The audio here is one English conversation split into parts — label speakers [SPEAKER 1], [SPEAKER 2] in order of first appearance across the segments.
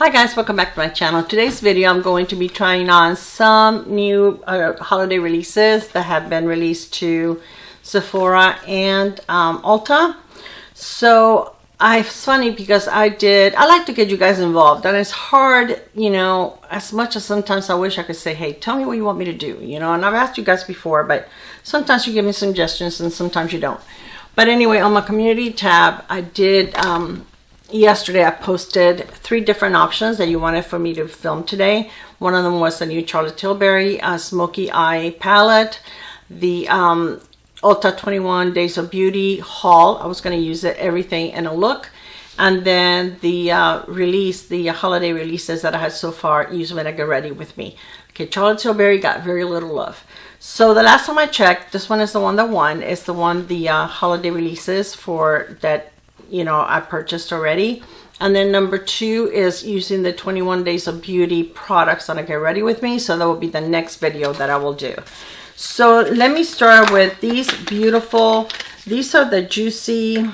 [SPEAKER 1] Hi guys, welcome back to my channel. Today's video I'm going to be trying on some new holiday releases that have been released to Sephora and Ulta. So it's funny because I like to get you guys involved, and it's hard, you know, as much as sometimes I wish I could say, hey, tell me what you want me to do, you know, and I've asked you guys before, but sometimes you give me suggestions and sometimes you don't. But anyway, on my community tab, I did yesterday I posted 3 different options that you wanted for me to film today. One of them was the new Charlotte Tilbury Smoky Eye Palette, the Ulta 21 Days of Beauty haul. I was going to use it, everything in a look. And then the the holiday releases that I had so far, use when I get ready with me. Okay, Charlotte Tilbury got very little love. So the last time I checked, this one is the one that won. It's the one, the holiday releases for that, you know, I purchased already. And then number 2 is using the 21 Days of Beauty products that I get ready with me. So that will be the next video that I will do. So let me start with these beautiful, these are the Juicy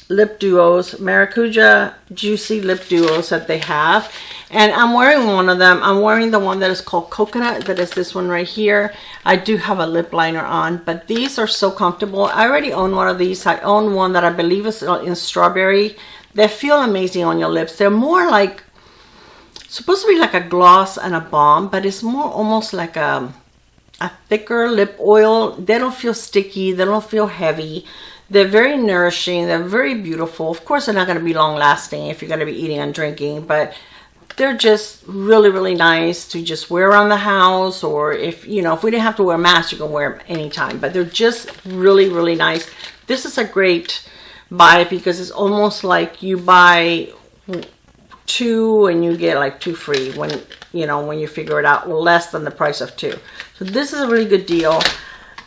[SPEAKER 1] Lip Duos, Maracuja Juicy Lip Duos that they have. And I'm wearing one of them. I'm wearing the one that is called Coconut, that is this one right here. I do have a lip liner on, but these are so comfortable. I already own one of these. I own one that I believe is in Strawberry. They feel amazing on your lips. They're more like, supposed to be like a gloss and a balm, but it's more almost like a thicker lip oil. They don't feel sticky. They don't feel heavy. They're very nourishing. They're very beautiful. Of course, they're not going to be long lasting if you're going to be eating and drinking, but they're just really, really nice to just wear around the house, or if, you know, if we didn't have to wear masks, you can wear them anytime, but they're just really, really nice. This is a great buy because it's almost like you buy 2 and you get like 2 free when, you know, when you figure it out, less than the price of 2. So this is a really good deal.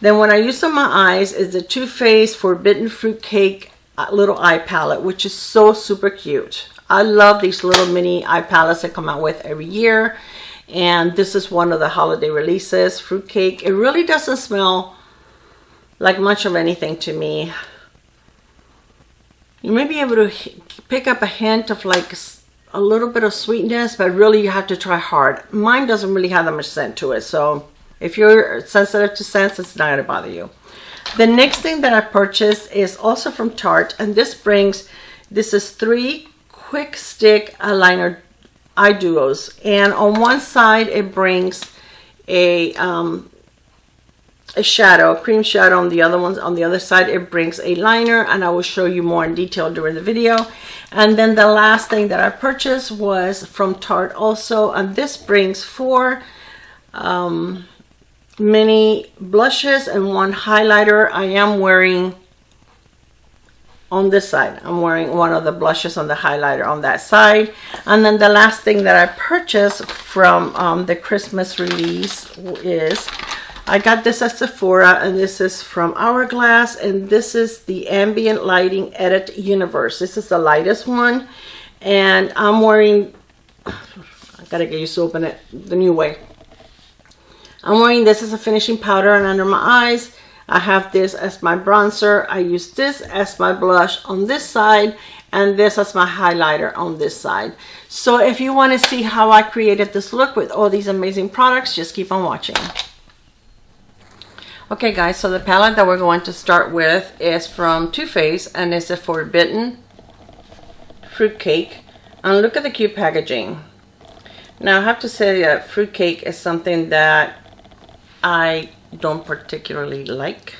[SPEAKER 1] Then what I use on my eyes is the Too Faced Forbidden Fruitcake little eye palette, which is so super cute. I love these little mini eye palettes that come out with every year. And this is one of the holiday releases, Fruitcake. It really doesn't smell like much of anything to me. You may be able to pick up a hint of like a little bit of sweetness, but really you have to try hard. Mine doesn't really have that much scent to it. So if you're sensitive to scents, it's not going to bother you. The next thing that I purchased is also from Tarte. And this is 3 quick stick eyeliner eye duos, and on one side it brings a shadow, a cream shadow. On the other side it brings a liner, and I will show you more in detail during the video. And then the last thing that I purchased was from Tarte also, and this brings 4 mini blushes and 1 highlighter. I am wearing on this side, I'm wearing one of the blushes on the highlighter on that side. And then the last thing that I purchased from the Christmas release is, I got this at Sephora, and this is from Hourglass, and this is the Ambient Lighting Edit Universe. This is the lightest one, and I'm wearing, I gotta get used to open it the new way. I'm wearing this as a finishing powder and under my eyes. I have this as my bronzer. I use this as my blush on this side, and this as my highlighter on this side. So if you want to see how I created this look with all these amazing products, just keep on watching. Okay guys, so the palette that we're going to start with is from Too Faced, and it's a Forbidden Fruitcake. And look at the cute packaging. Now I have to say that Fruitcake is something that I don't particularly like,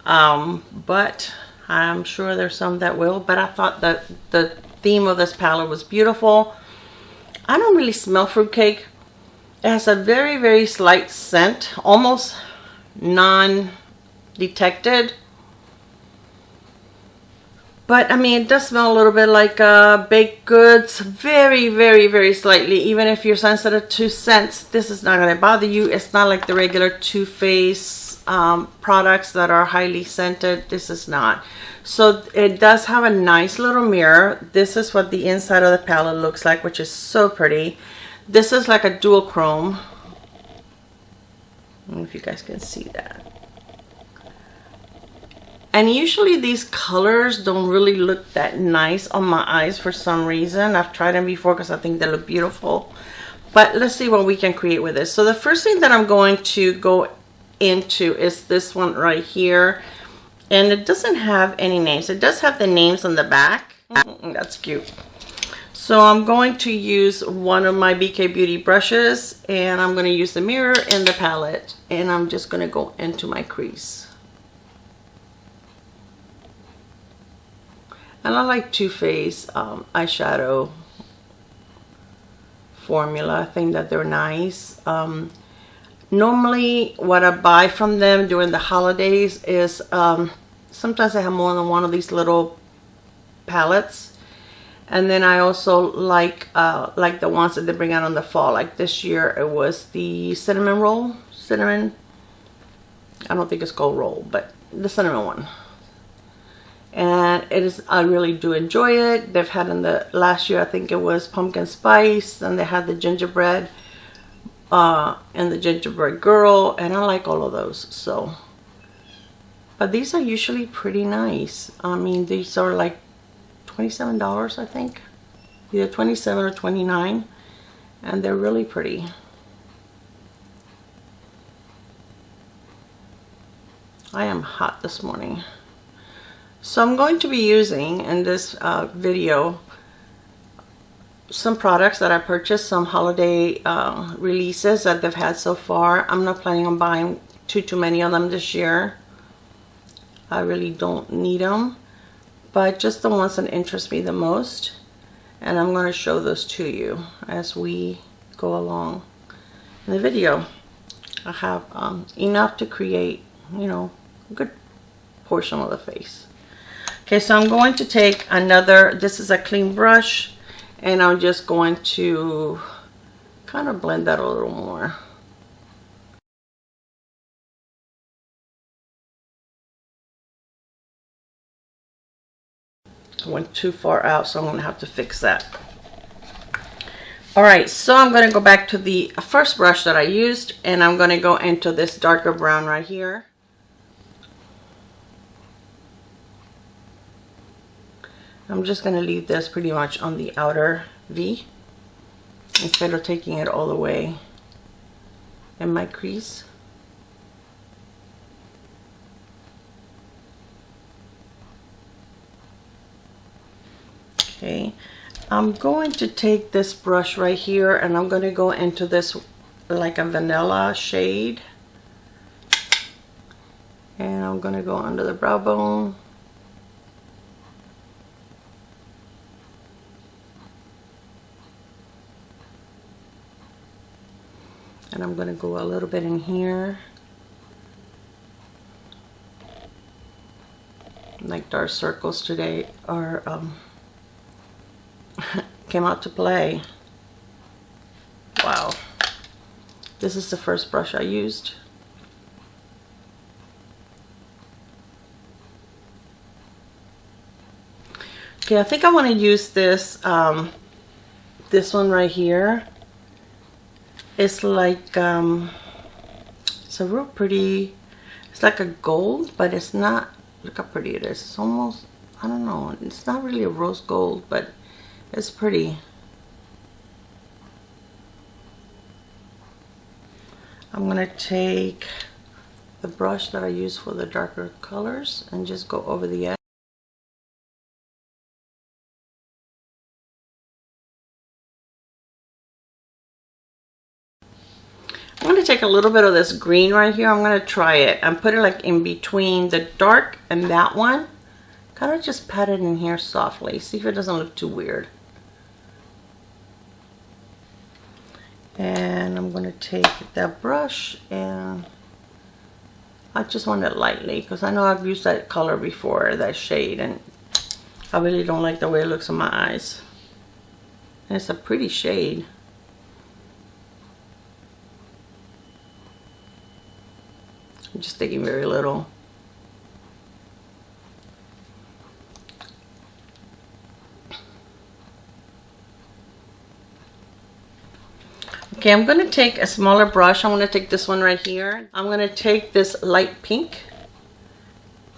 [SPEAKER 1] but I'm sure there's some that will. But I thought that the theme of this palette was beautiful. I don't really smell fruitcake. It has a very, very slight scent, almost non-detected, but I mean, it does smell a little bit like baked goods, very, very, very slightly. Even if you're sensitive to scents, this is not going to bother you. It's not like the regular Too Faced products that are highly scented. This is not. So it does have a nice little mirror. This is what the inside of the palette looks like, which is so pretty. This is like a dual chrome. I don't know if you guys can see that. And usually these colors don't really look that nice on my eyes for some reason. I've tried them before because I think they look beautiful. But let's see what we can create with this. So the first thing that I'm going to go into is this one right here. And it doesn't have any names. It does have the names on the back. That's cute. So I'm going to use one of my BK Beauty brushes, and I'm going to use the mirror and the palette, and I'm just going to go into my crease. And I like Too Faced eyeshadow formula. I think that they're nice. Normally what I buy from them during the holidays is sometimes I have more than one of these little palettes. And then I also like the ones that they bring out on the fall. Like this year it was the cinnamon roll. Cinnamon, I don't think it's called roll, but the cinnamon one. And it is, I really do enjoy it. They've had in the last year, I think it was pumpkin spice, and they had the gingerbread and the gingerbread girl, and I like all of those. So, but these are usually pretty nice. I mean, these are like $27, I think, either 27 or 29, and they're really pretty. I am hot this morning. So I'm going to be using in this video some products that I purchased, some holiday releases that they've had so far. I'm not planning on buying too many of them this year. I really don't need them, but just the ones that interest me the most, and I'm going to show those to you as we go along in the video. I have enough to create, you know, a good portion of the face. Okay, so I'm going to take another, this is a clean brush, and I'm just going to kind of blend that a little more. I went too far out, so I'm going to have to fix that. Alright, so I'm going to go back to the first brush that I used, and I'm going to go into this darker brown right here. I'm just going to leave this pretty much on the outer V instead of taking it all the way in my crease. Okay, I'm going to take this brush right here, and I'm going to go into this like a vanilla shade, and I'm going to go under the brow bone. And I'm going to go a little bit in here, like dark circles today are came out to play. Wow, this is the first brush I used. Okay, I think I want to use this this one right here. It's like it's a real pretty, it's like a gold, but it's not, look how pretty it is. It's almost, I don't know, it's not really a rose gold, but it's pretty. I'm gonna take the brush that I use for the darker colors and just go over the edge. I'm going to take a little bit of this green right here. I'm going to try it and put it like in between the dark and that one. Kind of just pat it in here softly. See if it doesn't look too weird. And I'm going to take that brush, and I just want it lightly because I know I've used that color before, that shade, and I really don't like the way it looks on my eyes. And it's a pretty shade. I'm just taking very little. Okay, I'm going to take a smaller brush. I'm going to take this one right here. I'm going to take this light pink,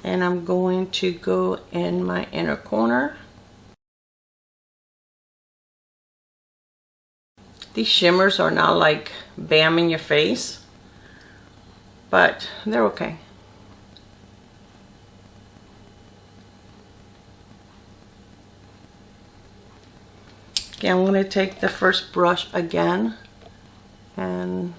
[SPEAKER 1] And I'm going to go in my inner corner. These shimmers are not like bam in your face, but they're okay. Okay, I'm going to take the first brush again and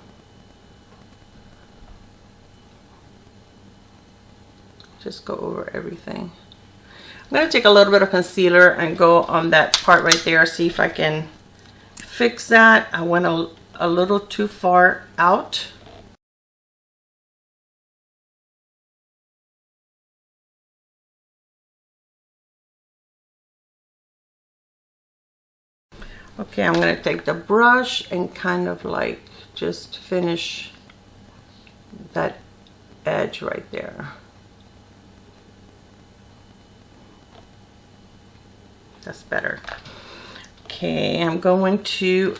[SPEAKER 1] just go over everything. I'm going to take a little bit of concealer and go on that part right there, see if I can fix that. I went a little too far out. Okay, I'm going to take the brush and kind of like just finish that edge right there. That's better. Okay, I'm going to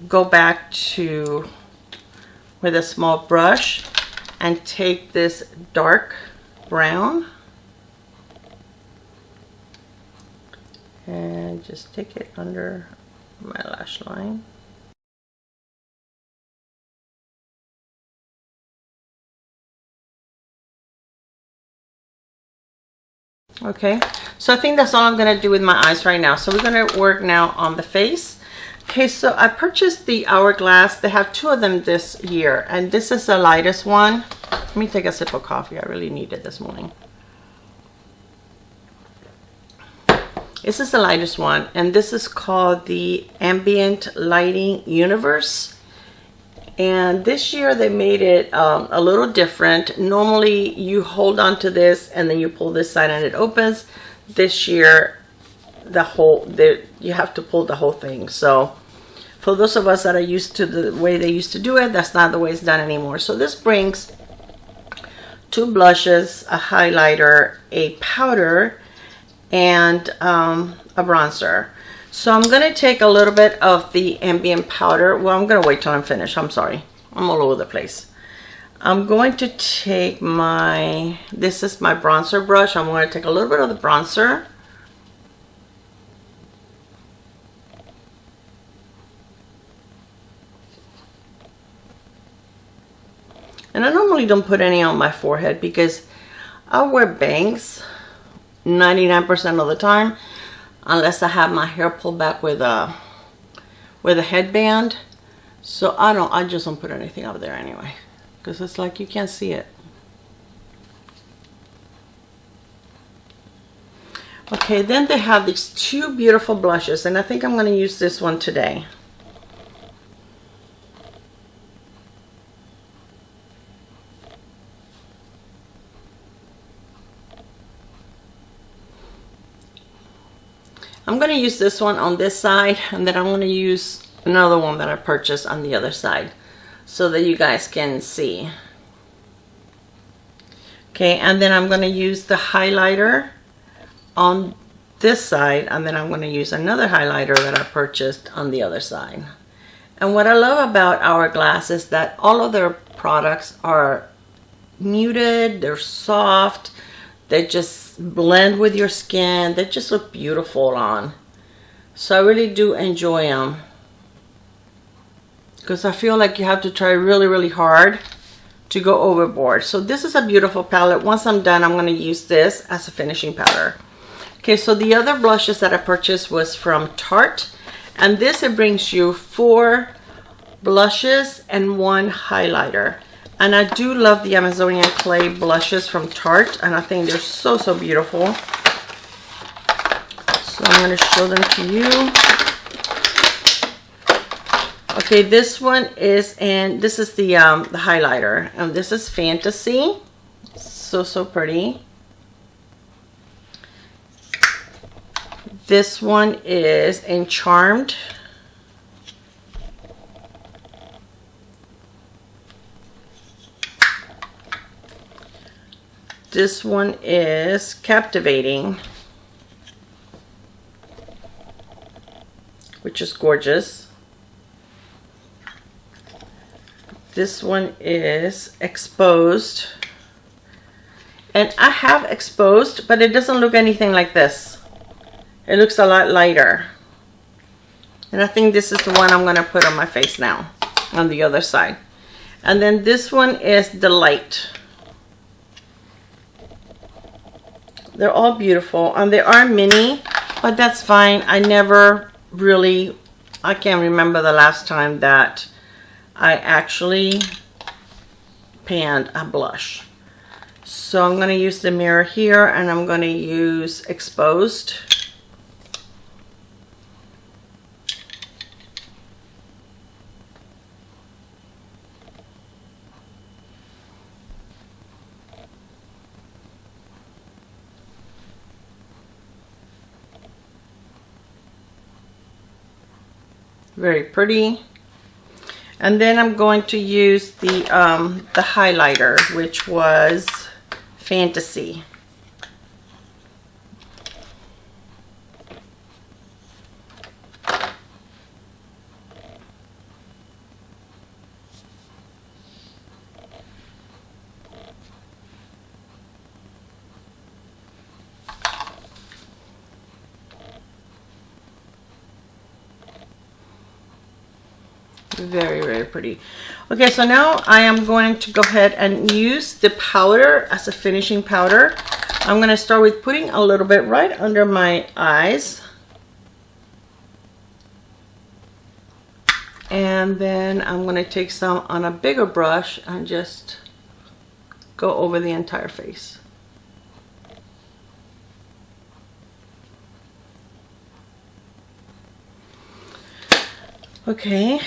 [SPEAKER 1] go back to with a small brush and take this dark brown and just take it under my lash line. Okay, so I think that's all I'm going to do with my eyes right now. So we're going to work now on the face. Okay, so I purchased the Hourglass. They have two of them this year, and this is the lightest one. Let me take a sip of coffee. I really need it this morning. This is the lightest one, and this is called the Ambient Lighting Universe. And this year they made it a little different. Normally you hold on to this and then you pull this side and it opens. This year you have to pull the whole thing. So for those of us that are used to the way they used to do it, that's not the way it's done anymore. So this brings two blushes, a highlighter, a powder, and a bronzer. So I'm going to take a little bit of the ambient powder. Well, I'm going to wait till I'm finished. I'm sorry. I'm all over the place. I'm going to take this is my bronzer brush. I'm going to take a little bit of the bronzer. And I normally don't put any on my forehead because I wear bangs 99% of the time, unless I have my hair pulled back with a headband. So I just don't put anything up there anyway, because it's like you can't see it. Okay, then they have these two beautiful blushes, and I think I'm going to use this one today. I'm going to use this one on this side, and then I'm going to use another one that I purchased on the other side so that you guys can see. Okay, and then I'm going to use the highlighter on this side, and then I'm going to use another highlighter that I purchased on the other side. And what I love about Hourglass is that all of their products are muted, they're soft, they just blend with your skin. They just look beautiful on. So I really do enjoy them, because I feel like you have to try really, really hard to go overboard. So this is a beautiful palette. Once I'm done, I'm going to use this as a finishing powder. Okay, so the other blushes that I purchased was from Tarte. And this, it brings you 4 blushes and 1 highlighter. And I do love the Amazonian clay blushes from Tarte, and I think they're so, so beautiful. So I'm going to show them to you. Okay, this one is, and this is the highlighter, and this is Fantasy. So, so pretty. This one is in Charmed. This one is Captivating, which is gorgeous. This one is Exposed. And I have exposed, but it doesn't look anything like this. It looks a lot lighter. And I think this is the one I'm going to put on my face now, on the other side. And then this one is the light. They're all beautiful, and they are mini, but that's fine. I can't remember the last time that I actually panned a blush. So I'm going to use the mirror here, and I'm going to use exposed. Very pretty. And then I'm going to use the highlighter, which was Fantasy. Very, very pretty. Okay, so now I am going to go ahead and use the powder as a finishing powder. I'm going to start with putting a little bit right under my eyes. And then I'm going to take some on a bigger brush and just go over the entire face. Okay.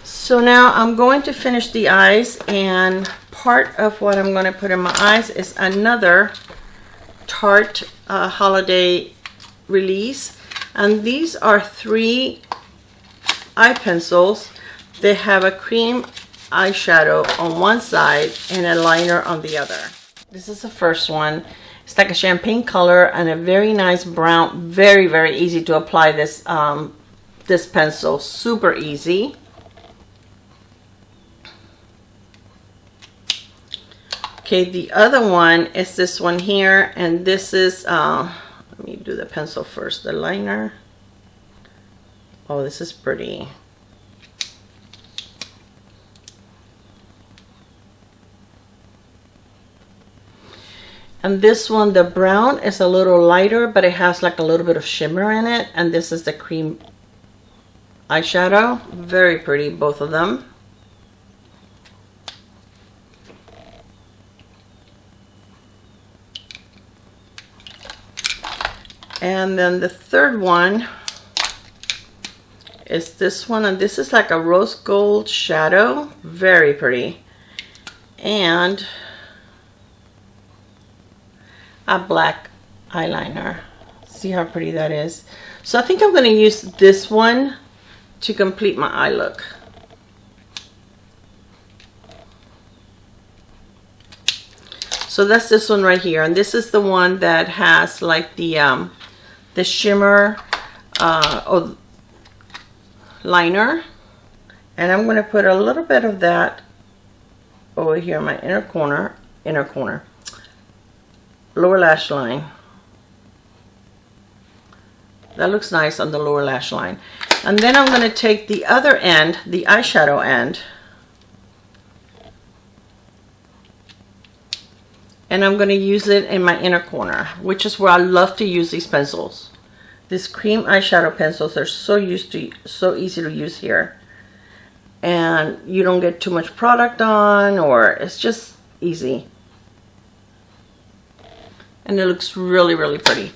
[SPEAKER 1] So now I'm going to finish the eyes, and part of what I'm going to put in my eyes is another Tarte holiday release, and these are 3 eye pencils. They have a cream eyeshadow on one side and a liner on the other. This is the first one. It's like a champagne color and a very nice brown. Very, very easy to apply this this pencil. Super easy. Okay, the other one is this one here, and this is, let me do the pencil first, the liner. Oh, this is pretty. And this one, the brown is a little lighter, but it has like a little bit of shimmer in it, and this is the cream eyeshadow. Very pretty, both of them. And then the third one is this one, and this is like a rose gold shadow. Very pretty. And a black eyeliner. See how pretty that is? So I think I'm going to use this one to complete my eye look. So that's this one right here, and this is the one that has like the shimmer liner, and I'm going to put a little bit of that over here in my inner corner, lower lash line. That looks nice on the lower lash line. And then I'm going to take the other end, the eyeshadow end, and I'm going to use it in my inner corner, which is where I love to use these pencils. These cream eyeshadow pencils are so easy to use here, and you don't get too much product on, or it's just easy, and it looks really, really pretty.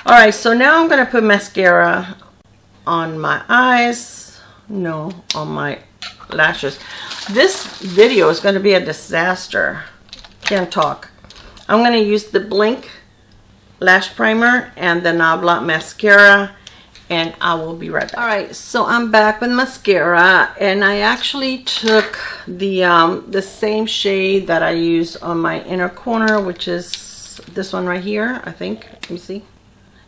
[SPEAKER 1] All right, so now I'm going to put mascara on my eyes, no, on my lashes. This video is going to be a disaster. Can't talk. I'm going to use the Blink lash primer and the Nabla mascara, and I will be right back. All right, so I'm back with mascara, and I actually took the same shade that I use on my inner corner, which is this one right here, I think. Let me see.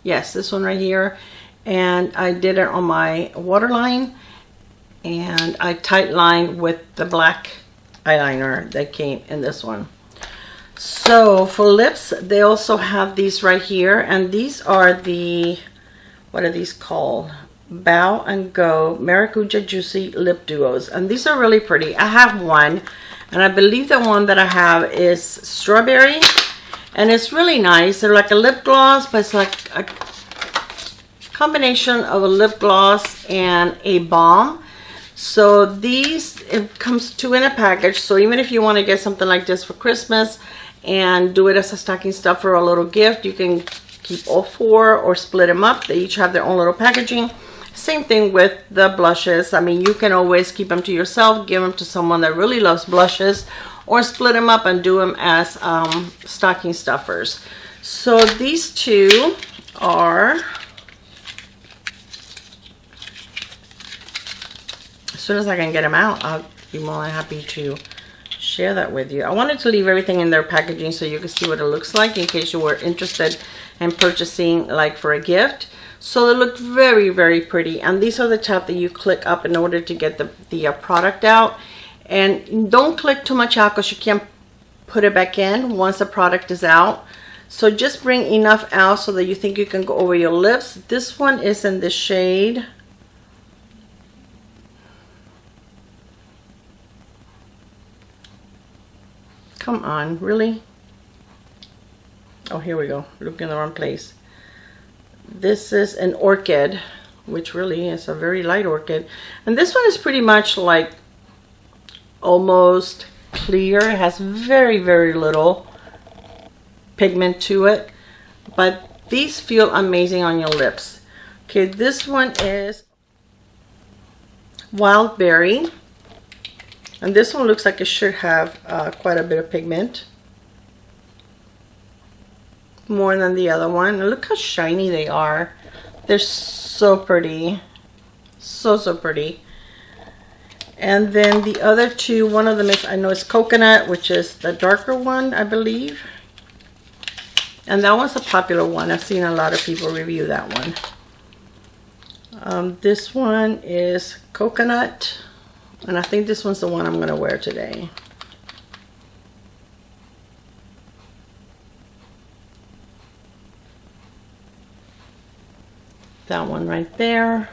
[SPEAKER 1] Yes, this one right here, and I did it on my waterline, and I tight lined with the black eyeliner that came in this one. So for lips, they also have these right here, and these are the, what are these called? Bow and Go Maracuja Juicy Lip Duos, and these are really pretty. I have one, and I believe the one that I have is strawberry, and it's really nice. They're like a lip gloss, but it's like a combination of a lip gloss and a balm. So these, it comes two in a package, so even if you want to get something like this for Christmas and do it as a stocking stuffer or a little gift, you can keep all four or split them up. They each have their own little packaging. Same thing with the blushes. I mean, you can always keep them to yourself, give them to someone that really loves blushes, or split them up and do them as stocking stuffers. So these two are, as soon as I can get them out, I'll be more than happy to share that with you. I wanted to leave everything in their packaging so you can see what it looks like in case you were interested in purchasing like for a gift. So they look very, very pretty, and these are the type that you click up in order to get the product out. And don't click too much out because you can't put it back in once the product is out. So just bring enough out so that you think you can go over your lips. This one is in the shade, come on, really? Oh, here we go. Look in the wrong place. This is an orchid, which really is a very light orchid. And this one is pretty much like almost clear. It has very, very little pigment to it. But these feel amazing on your lips. Okay, this one is Wild Berry. And this one looks like it should have quite a bit of pigment. More than the other one. And look how shiny they are. They're so pretty. So, so pretty. And then the other two, one of them is, I know it's Coconut, which is the darker one, I believe. And that one's a popular one. I've seen a lot of people review that one. This one is Coconut. And I think this one's the one I'm going to wear today. That one right there.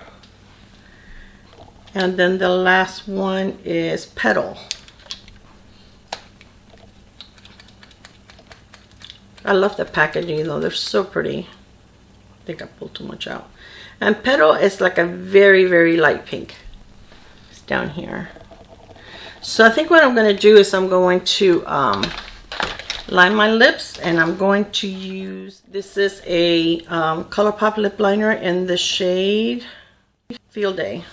[SPEAKER 1] And then the last one is Petal. I love the packaging though, they're so pretty. I think I pulled too much out. And Petal is like a very, very light pink. It's down here. So I think what I'm going to do is I'm going to line my lips, and I'm going to use, this is a ColourPop lip liner in the shade Field Day.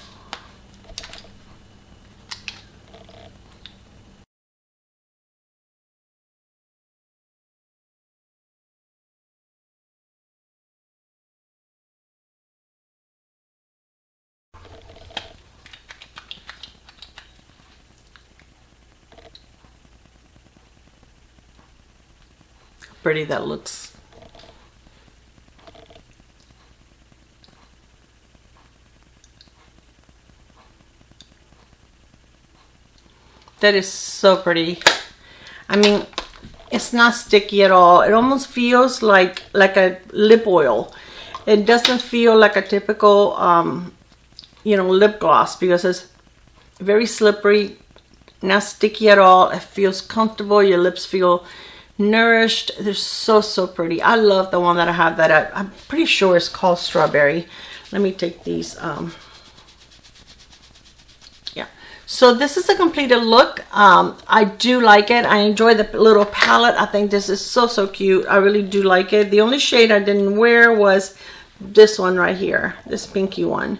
[SPEAKER 1] Pretty that looks. That is so pretty. I mean, it's not sticky at all. It almost feels like a lip oil. It doesn't feel like a typical you know, lip gloss, because it's very slippery, not sticky at all. It feels comfortable. Your lips feel nourished. They're so, so pretty. I love the one that I have that I'm pretty sure is called Strawberry. Let me take these. Yeah. So this is a completed look. I do like it. I enjoy the little palette. I think this is so, so cute. I really do like it. The only shade I didn't wear was this one right here, this pinky one.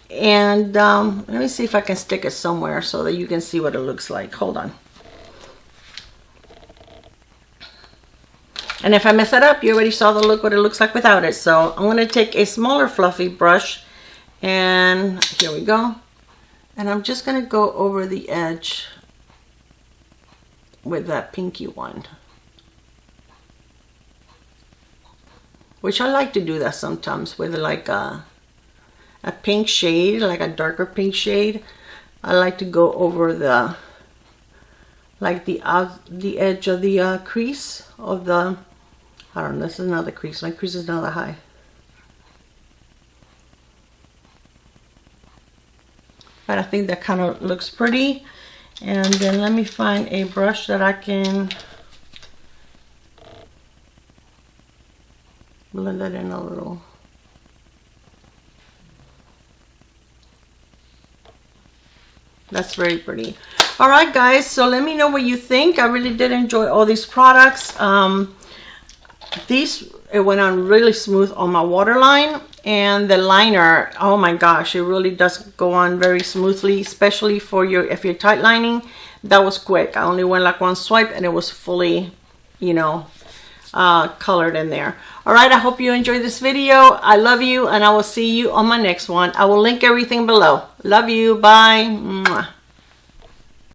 [SPEAKER 1] And let me see if I can stick it somewhere so that you can see what it looks like. Hold on. And if I mess it up, you already saw the look, what it looks like without it. So I'm going to take a smaller fluffy brush, and here we go. And I'm just going to go over the edge with that pinky one. Which I like to do that sometimes with like a pink shade, like a darker pink shade. I like to go over the like the edge of the crease of the, I don't know, this is not the crease. My crease is not that high. But I think that kind of looks pretty. And then let me find a brush that I can blend that in a little. That's very pretty. All right, guys, so let me know what you think. I really did enjoy all these products. It went on really smooth on my waterline, and the liner, oh my gosh, it really does go on very smoothly, especially for if you're tight lining. That was quick. I only went like one swipe and it was fully, you know, colored in there. All right, I hope you enjoyed this video. I love you, and I will see you on my next one. I will link everything below. Love you. Bye. Mwah.